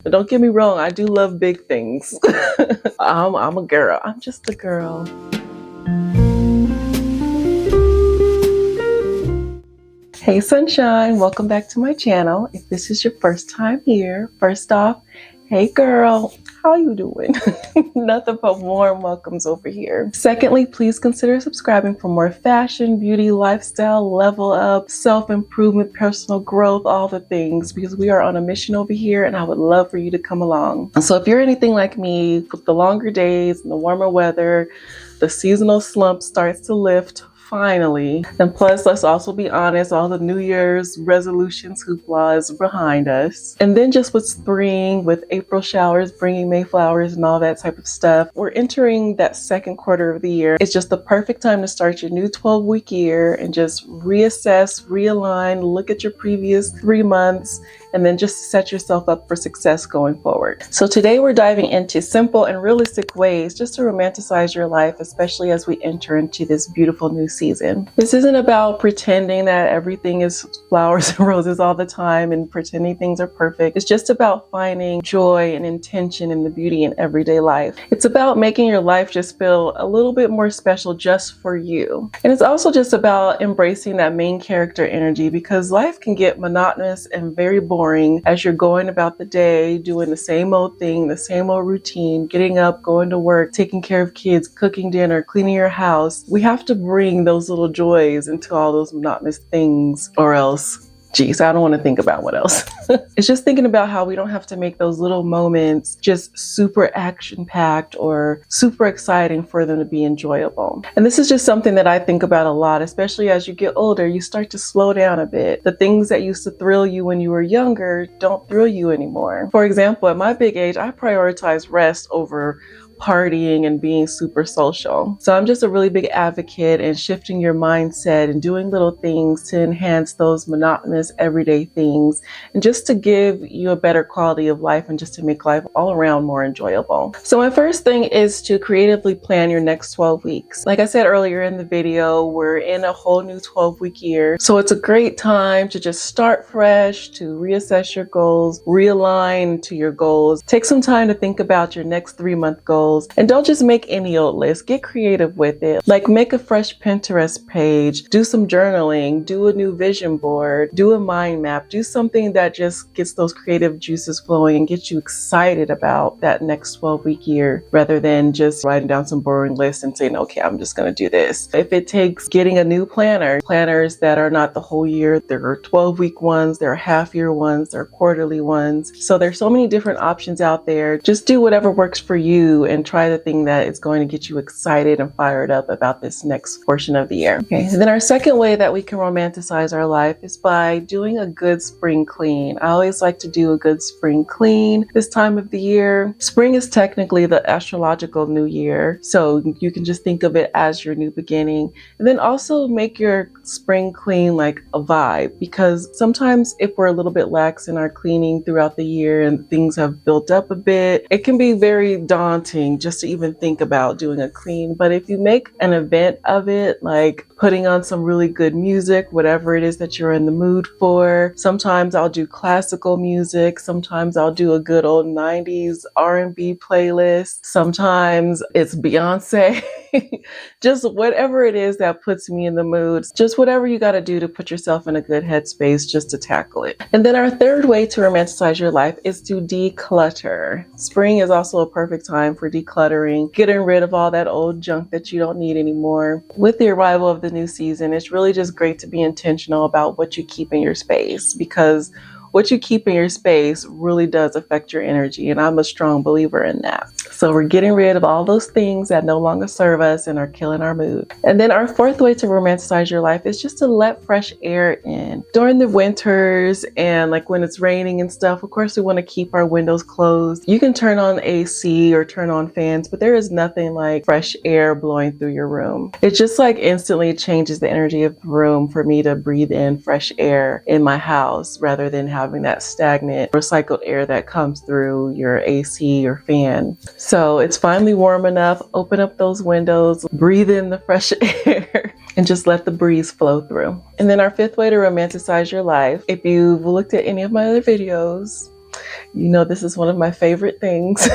Don't get me wrong, I do love big things. I'm a girl. I'm just a girl. Hey sunshine, welcome back to my channel. If this is your first time here, first off, hey girl, how you doing? Nothing but warm welcomes over here. Secondly, please consider subscribing for more fashion, beauty, lifestyle, level up, self-improvement, personal growth, all the things, because we are on a mission over here and I would love for you to come along. So if you're anything like me, with the longer days and the warmer weather, the seasonal slump starts to lift finally. And plus, let's also be honest, all the New Year's resolutions hoopla is behind us. And then just with spring, with April showers bringing May flowers and all that type of stuff, we're entering that second quarter of the year. It's just the perfect time to start your new 12-week year and just reassess, realign, look at your previous 3 months, and then just set yourself up for success going forward. So today we're diving into simple and realistic ways just to romanticize your life, especially as we enter into this beautiful new season. This isn't about pretending that everything is flowers and roses all the time and pretending things are perfect. It's just about finding joy and intention in the beauty in everyday life. It's about making your life just feel a little bit more special just for you. And it's also just about embracing that main character energy, because life can get monotonous and very boring as you're going about the day, doing the same old thing, the same old routine, getting up, going to work, taking care of kids, cooking dinner, cleaning your house. We have to bring those little joys into all those monotonous things, or else, geez, I don't want to think about what else. It's just thinking about how we don't have to make those little moments just super action-packed or super exciting for them to be enjoyable. And this is just something that I think about a lot, especially as you get older. You start to slow down a bit. The things that used to thrill you when you were younger don't thrill you anymore. For example, at my big age, I prioritize rest over partying and being super social. So I'm just a really big advocate in shifting your mindset and doing little things to enhance those monotonous everyday things, and just to give you a better quality of life and just to make life all around more enjoyable. So my first thing is to creatively plan your next 12 weeks. Like I said earlier in the video, we're in a whole new 12-week year. So it's a great time to just start fresh, to reassess your goals, realign to your goals. Take some time to think about your next 3-month goals. And don't just make any old list. Get creative with it. Like, make a fresh Pinterest page, do some journaling, do a new vision board, do a mind map, do something that just gets those creative juices flowing and gets you excited about that next 12-week year, rather than just writing down some boring lists and saying, okay, I'm just going to do this. If it takes getting a new planner, planners that are not the whole year, there are 12-week ones, there are half-year ones, there are quarterly ones. So there's so many different options out there. Just do whatever works for you and try the thing that is going to get you excited and fired up about this next portion of the year. Okay, and then our second way that we can romanticize our life is by doing a good spring clean. I always like to do a good spring clean this time of the year. Spring is technically the astrological new year, so you can just think of it as your new beginning. And then also make your spring clean like a vibe, because sometimes if we're a little bit lax in our cleaning throughout the year and things have built up a bit, it can be very daunting just to even think about doing a clean. But if you make an event of it, like putting on some really good music, whatever it is that you're in the mood for. Sometimes I'll do classical music. Sometimes I'll do a good old 90s R&B playlist. Sometimes it's Beyonce. Just whatever it is that puts me in the mood. Just whatever you got to do to put yourself in a good headspace just to tackle it. And then our third way to romanticize your life is to declutter. Spring is also a perfect time for decluttering, getting rid of all that old junk that you don't need anymore. With the arrival of the new season, it's really just great to be intentional about what you keep in your space, because what you keep in your space really does affect your energy, and I'm a strong believer in that. So we're getting rid of all those things that no longer serve us and are killing our mood. And then our fourth way to romanticize your life is just to let fresh air in. During the winters and like when it's raining and stuff, of course we want to keep our windows closed. You can turn on AC or turn on fans, but there is nothing like fresh air blowing through your room. It just like instantly changes the energy of the room for me to breathe in fresh air in my house, rather than having that stagnant recycled air that comes through your AC or fan. So it's finally warm enough. Open up those windows, breathe in the fresh air, and just let the breeze flow through. And then our fifth way to romanticize your life, if you've looked at any of my other videos, You know, this is one of my favorite things.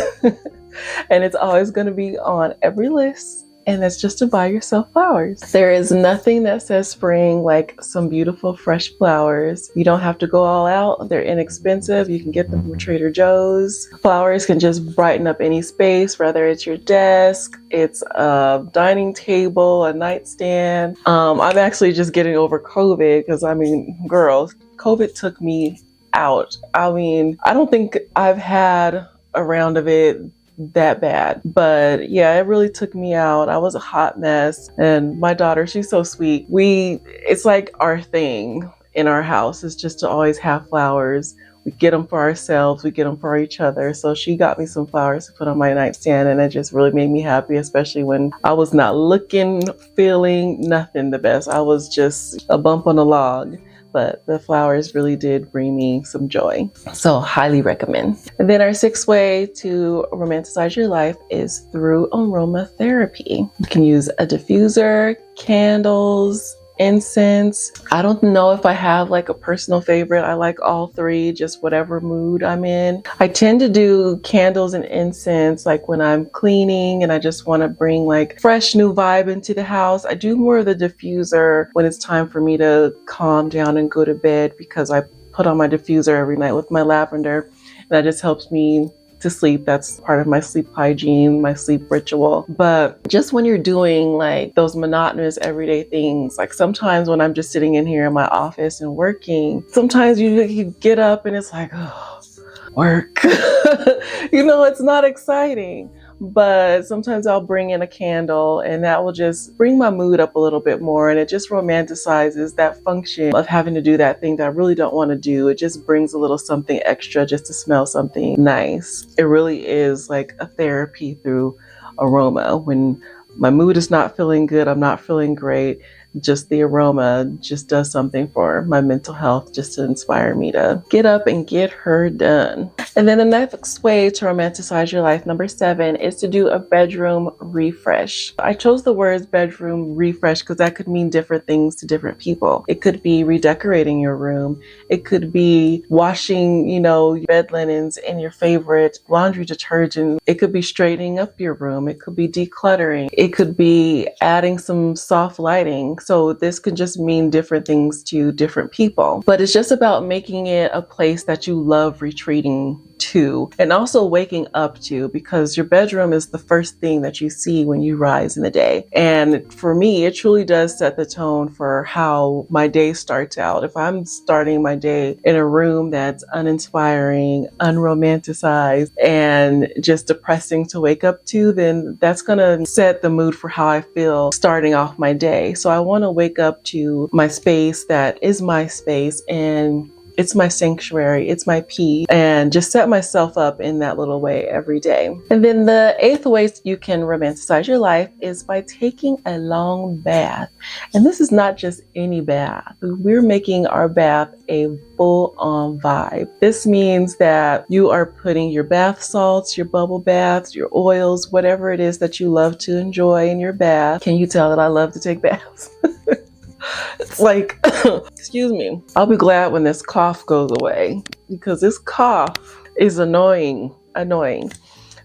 And it's always going to be on every list. And that's just to buy yourself flowers. There is nothing that says spring like some beautiful fresh flowers. You don't have to go all out. They're inexpensive. You can get them from Trader Joe's. Flowers can just brighten up any space, whether it's your desk, it's a dining table, a nightstand. I'm actually just getting over COVID because, I mean, girl, COVID took me out. I mean, I don't think I've had a round of it that bad, but yeah, it really took me out. I was a hot mess, and my daughter, she's so sweet. It's like our thing in our house is just to always have flowers. We get them for ourselves, we get them for each other. So she got me some flowers to put on my nightstand, and it just really made me happy, especially when I was not looking, feeling nothing the best. I was just a bump on a log. But the flowers really did bring me some joy. So highly recommend. And then our 6th way to romanticize your life is through aromatherapy. You can use a diffuser, candles, incense. I don't know if I have like a personal favorite. I like all three, just whatever mood I'm in. I tend to do candles and incense like when I'm cleaning and I just want to bring like fresh new vibe into the house. I do more of the diffuser when it's time for me to calm down and go to bed, because I put on my diffuser every night with my lavender, and that just helps me to sleep. That's part of my sleep hygiene, my sleep ritual. But just when you're doing like those monotonous everyday things, like sometimes when I'm just sitting in here in my office and working, sometimes you get up and it's like, oh, work. You know, it's not exciting. But sometimes I'll bring in a candle, and that will just bring my mood up a little bit more, and it just romanticizes that function of having to do that thing that I really don't want to do. It just brings a little something extra just to smell something nice. It really is like a therapy through aroma. When my mood is not feeling good, I'm not feeling great, just the aroma just does something for my mental health, just to inspire me to get up and get her done. And then the next way to romanticize your life, number 7, is to do a bedroom refresh. I chose the words bedroom refresh because that could mean different things to different people. It could be redecorating your room. It could be washing, your bed linens and your favorite laundry detergent. It could be straightening up your room. It could be decluttering. It could be adding some soft lighting. So this could just mean different things to different people. But it's just about making it a place that you love retreating to, and also waking up to, because your bedroom is the first thing that you see when you rise in the day. And for me, it truly does set the tone for how my day starts out. If I'm starting my day in a room that's uninspiring, unromanticized, and just depressing to wake up to, then that's gonna set the mood for how I feel starting off my day. So I want to wake up to my space that is my space, and it's my sanctuary, it's my peace, and just set myself up in that little way every day. And then the 8th way you can romanticize your life is by taking a long bath. And this is not just any bath. We're making our bath a full-on vibe. This means that you are putting your bath salts, your bubble baths, your oils, whatever it is that you love to enjoy in your bath. Can you tell that I love to take baths? It's like, excuse me, I'll be glad when this cough goes away, because this cough is annoying.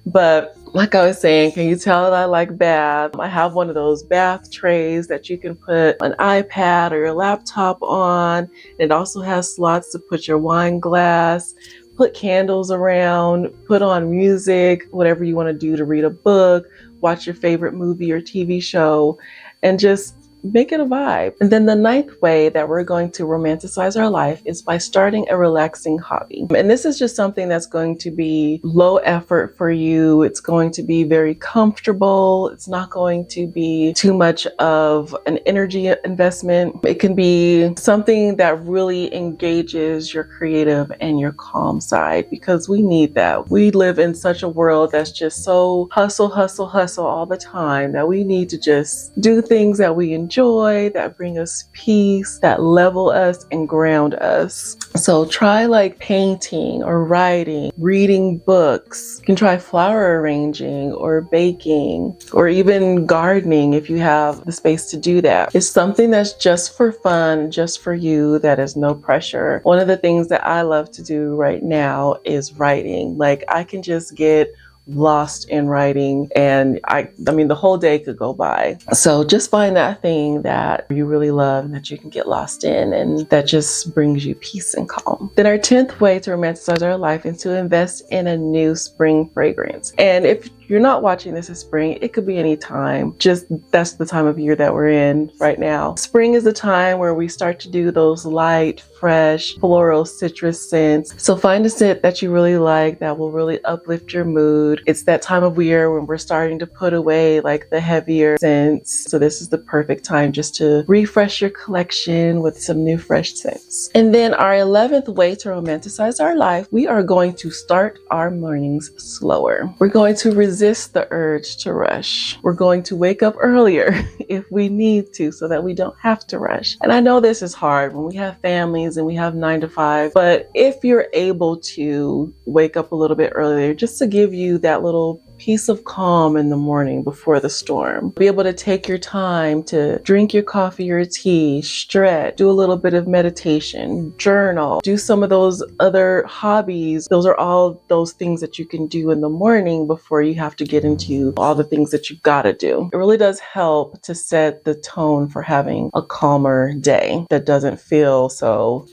But like I was saying, can you tell that I like bath? I have one of those bath trays that you can put an iPad or your laptop on. It also has slots to put your wine glass, put candles around, put on music, whatever you want to do, to read a book, watch your favorite movie or TV show, and just make it a vibe. And then the 9th way that we're going to romanticize our life is by starting a relaxing hobby. And this is just something that's going to be low effort for you. It's going to be very comfortable. It's not going to be too much of an energy investment. It can be something that really engages your creative and your calm side, because we need that. We live in such a world that's just so hustle all the time, that we need to just do things that we enjoy joy, that bring us peace, that level us and ground us. So try like painting or writing, reading books. You can try flower arranging or baking or even gardening if you have the space to do that. It's something that's just for fun, just for you, that is no pressure. One of the things that I love to do right now is writing. Like I can just get lost in writing and I mean the whole day could go by. So just find that thing that you really love and that you can get lost in and that just brings you peace and calm. Then our 10th way to romanticize our life is to invest in a new spring fragrance. And if you're not watching this in spring, it could be any time. Just that's the time of year that we're in right now. Spring is the time where we start to do those light, fresh, floral, citrus scents. So find a scent that you really like that will really uplift your mood. It's that time of year when we're starting to put away like the heavier scents. So this is the perfect time just to refresh your collection with some new fresh scents. And then our 11th way to romanticize our life, we are going to start our mornings slower. We're going to resist the urge to rush. We're going to wake up earlier if we need to so that we don't have to rush. And I know this is hard when we have families and we have 9 to 5, but if you're able to wake up a little bit earlier, just to give you that little piece of calm in the morning before the storm. Be able to take your time to drink your coffee or tea, stretch, do a little bit of meditation, journal, do some of those other hobbies. Those are all those things that you can do in the morning before you have to get into all the things that you've got to do. It really does help to set the tone for having a calmer day that doesn't feel so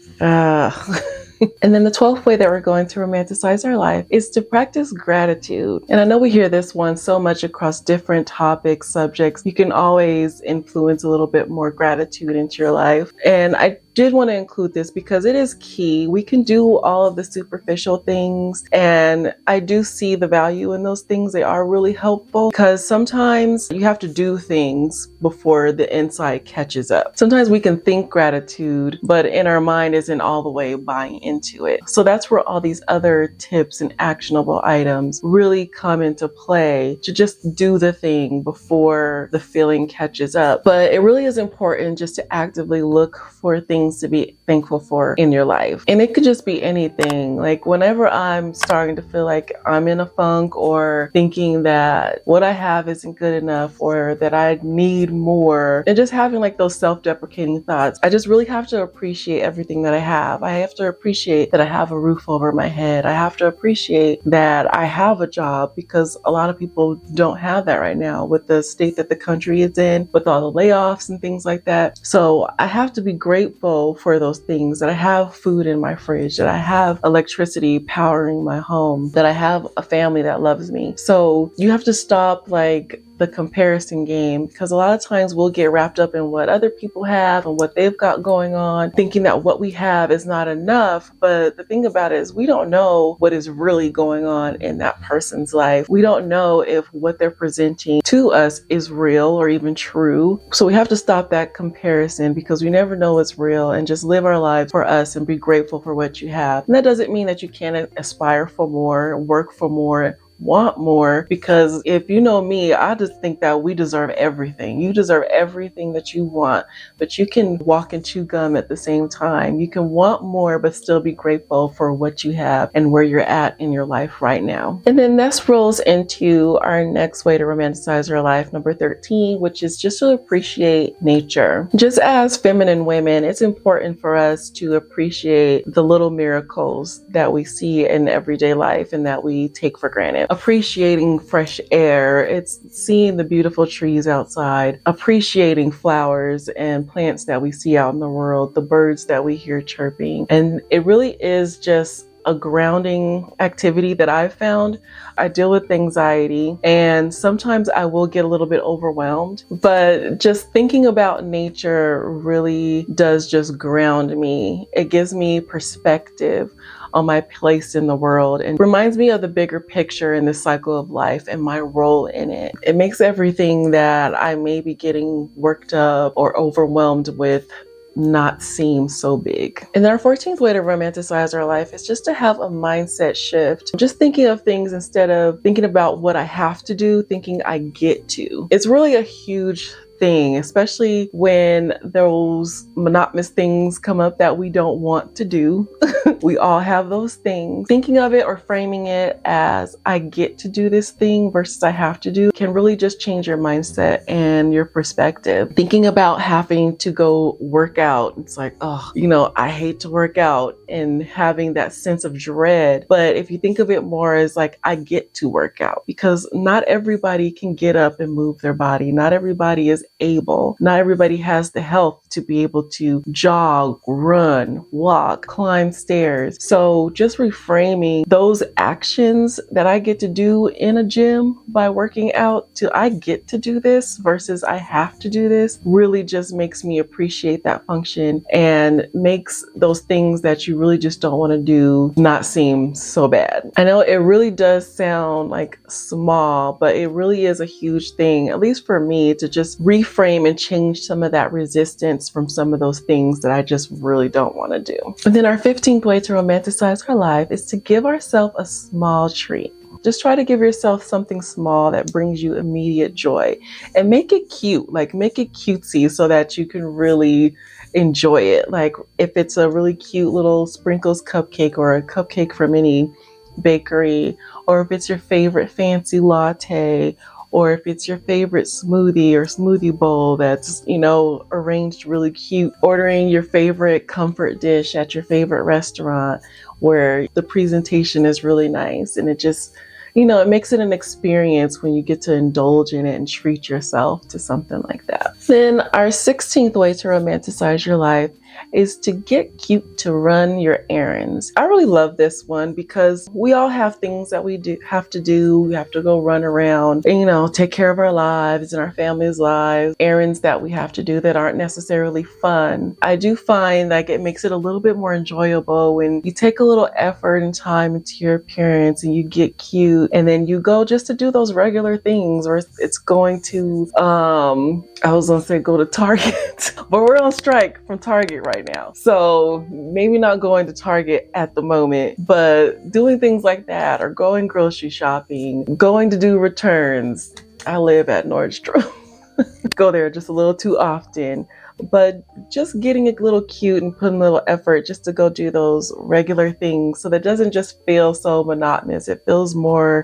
And then the 12th way that we're going to romanticize our life is to practice gratitude. And I know we hear this one so much across different topics, subjects. You can always influence a little bit more gratitude into your life. And I did want to include this because it is key. We can do all of the superficial things, and I do see the value in those things. They are really helpful because sometimes you have to do things before the insight catches up. Sometimes we can think gratitude, but in our mind isn't all the way buying into it. So that's where all these other tips and actionable items really come into play, to just do the thing before the feeling catches up. But it really is important just to actively look for things to be thankful for in your life. And it could just be anything. Like whenever I'm starting to feel like I'm in a funk or thinking that what I have isn't good enough or that I need more, and just having like those self-deprecating thoughts, I just really have to appreciate everything that I have. I have to appreciate that I have a roof over my head. I have to appreciate that I have a job, because a lot of people don't have that right now with the state that the country is in, with all the layoffs and things like that. So I have to be grateful for those things, that I have food in my fridge, that I have electricity powering my home, that I have a family that loves me. So you have to stop like the comparison game, because a lot of times we'll get wrapped up in what other people have and what they've got going on, thinking that what we have is not enough. But the thing about it is we don't know what is really going on in that person's life. We don't know if what they're presenting to us is real or even true. So we have to stop that comparison, because we never know what's real, and just live our lives for us and be grateful for what you have. And that doesn't mean that you can't aspire for more, work for more, want more, because if you know me, I just think that we deserve everything. You deserve everything that you want, but you can walk and chew gum at the same time. You can want more but still be grateful for what you have and where you're at in your life right now. And then this rolls into our next way to romanticize your life, number 13, which is just to appreciate nature. Just as feminine women, it's important for us to appreciate the little miracles that we see in everyday life and that we take for granted. Appreciating fresh air, it's seeing the beautiful trees outside, appreciating flowers and plants that we see out in the world, the birds that we hear chirping. And it really is just a grounding activity that I've found. I deal with anxiety, and sometimes I will get a little bit overwhelmed, but just thinking about nature really does just ground me. It gives me perspective on my place in the world and reminds me of the bigger picture in this cycle of life and my role in it. It makes everything that I may be getting worked up or overwhelmed with not seem so big. And our 14th way to romanticize our life is just to have a mindset shift. Just thinking of things instead of thinking about what I have to do, thinking I get to. It's really a huge thing, especially when those monotonous things come up that we don't want to do. We all have those things. Thinking of it or framing it as I get to do this thing versus I have to do can really just change your mindset and your perspective. Thinking about having to go work out, it's like, oh, I hate to work out, and having that sense of dread. But if you think of it more as like, I get to work out, because not everybody can get up and move their body. Not everybody is able. Not everybody has the health to be able to jog, run, walk, climb stairs. So just reframing those actions that I get to do in a gym by working out to I get to do this versus I have to do this really just makes me appreciate that function and makes those things that you really just don't want to do not seem so bad. I know it really does sound like small, but it really is a huge thing, at least for me, to just reframe and change some of that resistance from some of those things that I just really don't want to do. And then our 15th way to romanticize our life is to give ourselves a small treat. Just try to give yourself something small that brings you immediate joy, and make it cute, like make it cutesy so that you can really enjoy it. Like if it's a really cute little sprinkles cupcake or a cupcake from any bakery, or if it's your favorite fancy latte, or if it's your favorite smoothie or smoothie bowl that's, arranged really cute, ordering your favorite comfort dish at your favorite restaurant where the presentation is really nice, and it just, it makes it an experience when you get to indulge in it and treat yourself to something like that. Then our 16th way to romanticize your life is to get cute to run your errands. I really love this one because we all have things that we have to do. We have to go run around and, take care of our lives and our family's lives, errands that we have to do that aren't necessarily fun. I do find like it makes it a little bit more enjoyable when you take a little effort and time into your appearance and you get cute, and then you go just to do those regular things, or it's going to, I was gonna say go to Target, but we're on strike from Target right now. So maybe not going to Target at the moment, but doing things like that, or going grocery shopping, going to do returns. I live at Nordstrom. Go there just a little too often. But just getting a little cute and putting a little effort just to go do those regular things so that it doesn't just feel so monotonous. It feels more,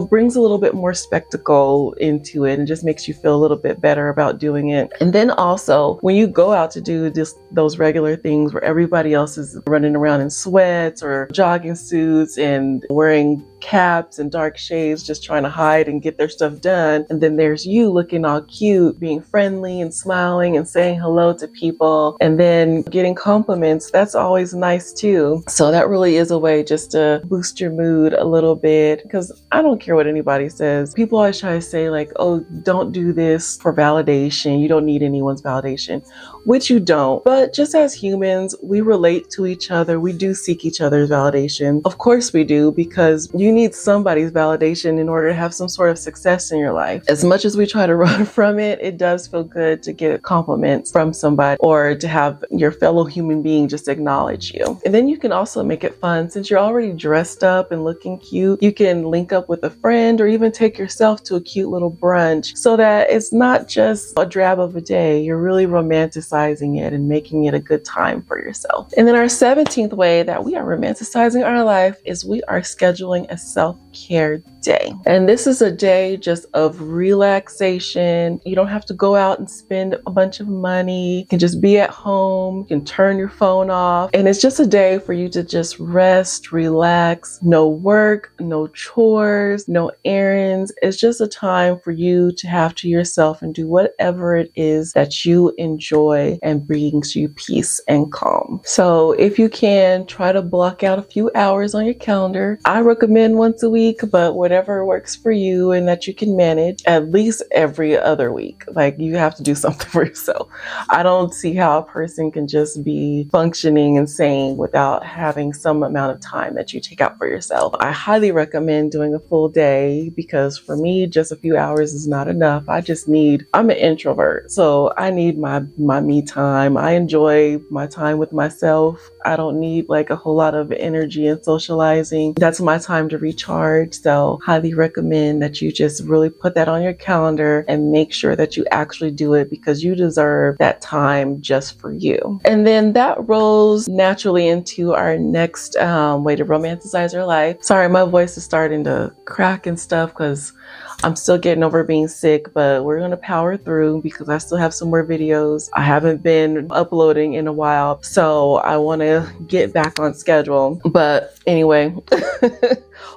brings a little bit more spectacle into it and just makes you feel a little bit better about doing it. And then also when you go out to do those regular things where everybody else is running around in sweats or jogging suits and wearing caps and dark shades, just trying to hide and get their stuff done. And then there's you looking all cute, being friendly and smiling and saying hello to people, and then getting compliments. That's always nice too. So that really is a way just to boost your mood a little bit, because I don't care what anybody says. People always try to say like, oh, don't do this for validation. You don't need anyone's validation, which you don't. But just as humans, we relate to each other. We do seek each other's validation. Of course we do, because you need somebody's validation in order to have some sort of success in your life. As much as we try to run from it, it does feel good to get compliments from somebody, or to have your fellow human being just acknowledge you. And then you can also make it fun. Since you're already dressed up and looking cute, you can link up with a friend or even take yourself to a cute little brunch so that it's not just a drab of a day. You're really romanticizing it and making it a good time for yourself. And then our 17th way that we are romanticizing our life is we are scheduling a self-care day. And this is a day just of relaxation. You don't have to go out and spend a bunch of money. You can just be at home. You can turn your phone off. And it's just a day for you to just rest, relax. No work, no chores, no errands. It's just a time for you to have to yourself and do whatever it is that you enjoy and brings you peace and calm. So if you can, try to block out a few hours on your calendar. I recommend once a week, but whatever works for you and that you can manage, at least every other week. Like, you have to do something for yourself. I don't see how a person can just be functioning and sane without having some amount of time that you take out for yourself. I highly recommend doing a full day because for me, just a few hours is not enough. I'm an introvert, so I need my me time. I enjoy my time with myself. I don't need like a whole lot of energy and socializing. That's my time to recharge. So highly recommend that you just really put that on your calendar and make sure that you actually do it because you deserve that time just for you. And then that rolls naturally into our next way to romanticize your life. Sorry, my voice is starting to crack and stuff because I'm still getting over being sick, but we're going to power through because I still have some more videos. I haven't been uploading in a while, so I want to get back on schedule. But anyway,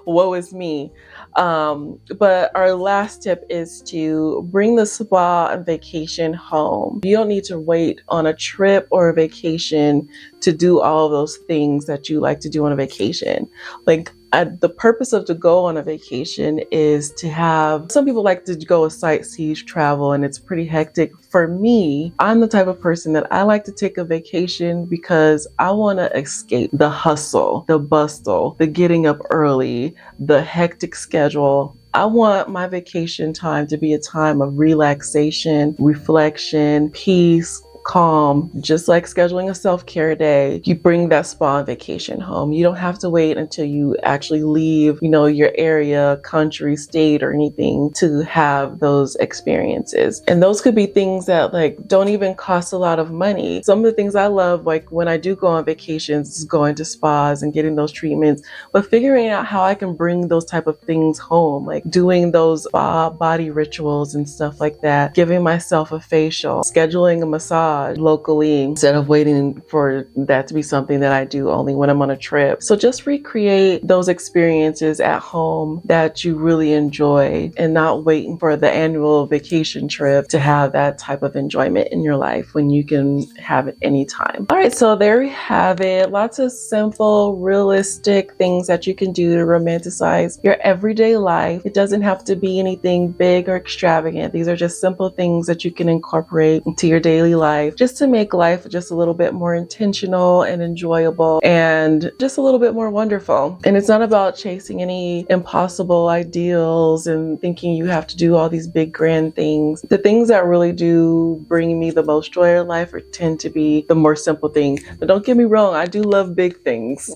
woe is me. But our last tip is to bring the spa and vacation home. You don't need to wait on a trip or a vacation to do all of those things that you like to do on a vacation. Like, the purpose of to go on a vacation is to have, some people like to go a sightsee travel and it's pretty hectic. For me, I'm the type of person that I like to take a vacation because I want to escape the hustle, the bustle, the getting up early, the hectic schedule. I want my vacation time to be a time of relaxation, reflection, peace, calm, just like scheduling a self-care day. You bring that spa and vacation home. You don't have to wait until you actually leave, your area, country, state, or anything to have those experiences. And those could be things that like don't even cost a lot of money. Some of the things I love, like when I do go on vacations, is going to spas and getting those treatments, but figuring out how I can bring those type of things home, like doing those body rituals and stuff like that, giving myself a facial, scheduling a massage locally instead of waiting for that to be something that I do only when I'm on a trip. So just recreate those experiences at home that you really enjoy and not waiting for the annual vacation trip to have that type of enjoyment in your life when you can have it anytime. All right, so there we have it. Lots of simple, realistic things that you can do to romanticize your everyday life. It doesn't have to be anything big or extravagant. These are just simple things that you can incorporate into your daily life just to make life just a little bit more intentional and enjoyable and just a little bit more wonderful. And it's not about chasing any impossible ideals and thinking you have to do all these big grand things. The things that really do bring me the most joy in life tend to be the more simple things. But don't get me wrong, I do love big things.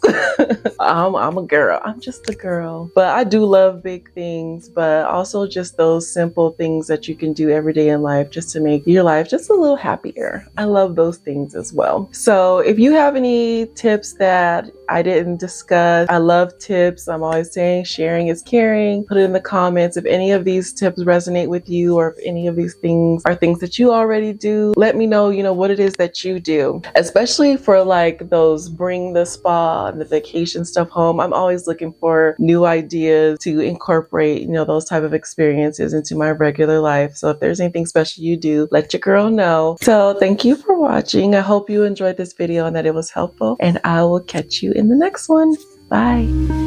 I'm a girl. I'm just a girl. But I do love big things, but also just those simple things that you can do every day in life just to make your life just a little happier. I love those things as well. So if you have any tips that I didn't discuss, I love tips. I'm always saying sharing is caring. Put it in the comments if any of these tips resonate with you or if any of these things are things that you already do. Let me know, what it is that you do, especially for like those bring the spa and the vacation stuff home. I'm always looking for new ideas to incorporate, those type of experiences into my regular life. So if there's anything special you do, let your girl know. So thank you for watching. I hope you enjoyed this video and that it was helpful, and I will catch you in the next one. Bye.